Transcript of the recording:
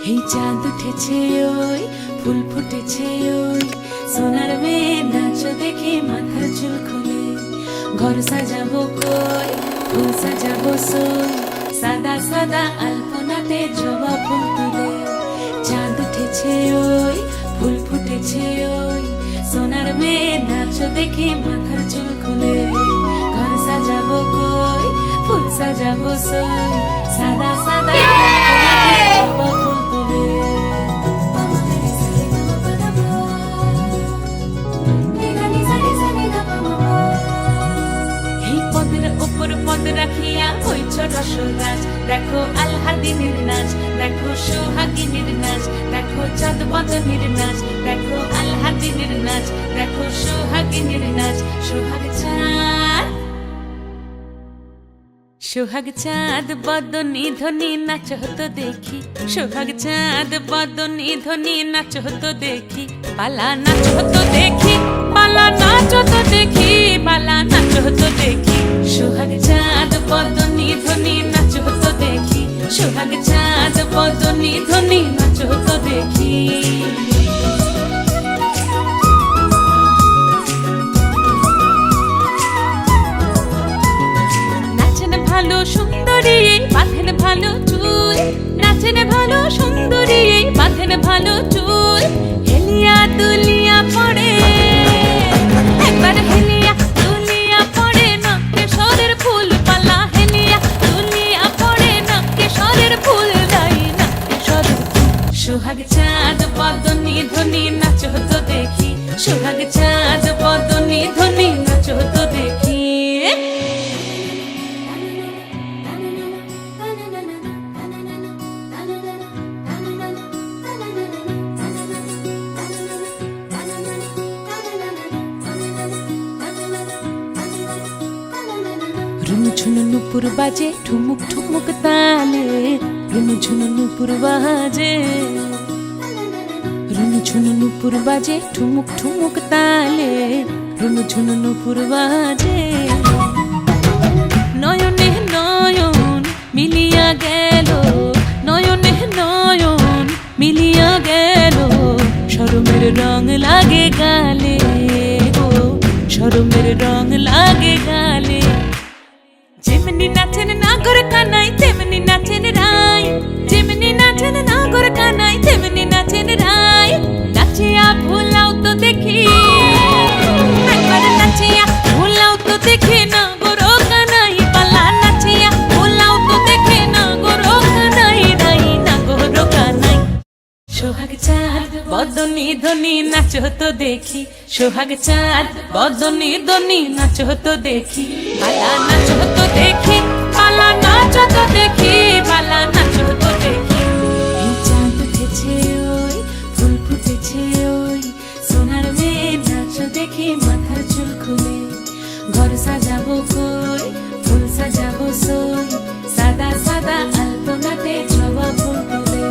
এই চাঁদ উঠেছে ওই ফুল ফুটেছে ওই সোনার মেয়ে নাচ দেখে মাথার চুল খুলে ঘর সাজাবো কই ফুল সাজাবো সই সাদা সাদা আলপনাতে জবা ফুল তুলে চাঁদ উঠেছে ওই ফুল ফুটেছে ওই সোনার মেয়ে নাচ দেখে মাথার চুল খুলে ঘর সাজাবো কই ফুল সাজাবো সই সাদা সাদা জবা ফুল তুলে এই পদের উপর পদ রাখিয়া হইছ রসরাজ দেখো আলহাদিনের নাচ দেখো সোহাগিনীর নাচ দেখো চাঁদ বদনের নাচ দেখো আলহাদিনের নাচ দেখো সোহাগিনীর নাচ সোহাগ চাঁদ বদনী ধ্বনি নাচ হতো দেখি সোহাগ চাঁদ বদনী ধ্বনি নাচ হতো দেখি পালা নাচ হতো দেখি পালা নাচ হতো দেখি পালা নাচ হতো দেখি সোহাগ চাঁদ বদনী ধ্বনি নাচ হতো দেখি সোহাগ চাঁদ বদনী ধ্বনি নাচ হতো দেখি ভালো সুন্দরী বাঁধেন ভালো চুল নাচেন ভালো সুন্দরী বাঁধেন ভালো চুল হেলিয়া দুলিয়া পড়ে একবার হেলিয়া দুলিয়া পড়ে নকে সরের ফুল পালা হেলিয়া দুলিয়া পড়ে নকে সরের ফুল দাই নকে সরের সোহাগ চাঁদ বদনী ধ্বনি নাচ হতো দেখি সোহাগ চাঁদ বদনী ধ্বনি নাচ হতো দেখি রুনু ঝুনু নুপুর বাজে ঠুমুক ঠুমুক তালে রুনু ঝুনু নুপুর বাজে রুনু ঝুনু নুপুর বাজে ঠুমুক ঠুমুক তালে রুনু ঝুনু নুপুর বাজে নয়নে নয়ন মিলিয়া গেল নয়নে নয়ন মিলিয়া গেল শরমের রং লাগে গালে গো শরমের রং লাগে গালে যেমনি নাচেন নাগর কানাই তেমনি নাচেন রাই যেমনি নাচেন নাগর কানাই তেমনি নাচেন রাই নাচিয়া ভুলাও তো দেখি একবার নাচিয়া ভুলাও তো দেখি নাগর কানাই পালা নাচিয়া ভুলাও তো দেখি নাগর কানাই রাই নাগর কানাই সোহাগ চাঁদ বদনী ধ্বনি নাচ হতো দেখি সোহাগ চাঁদ বদনী ধ্বনি নাচ হতো দেখি পালা নাচ হতো দেখি পালা নাচ হতো দেখি পালা নাচ হতো দেখি এই চাঁদ উঠেছে ওই ফুল ফুটেছে ওই সোনার মেয়ে নাচ দেখি মাথার চুল খুলে ঘর সাজাবো কই ফুল সাজাবো সই সাদা সাদা আলপনাতে জবা ফুল তুলে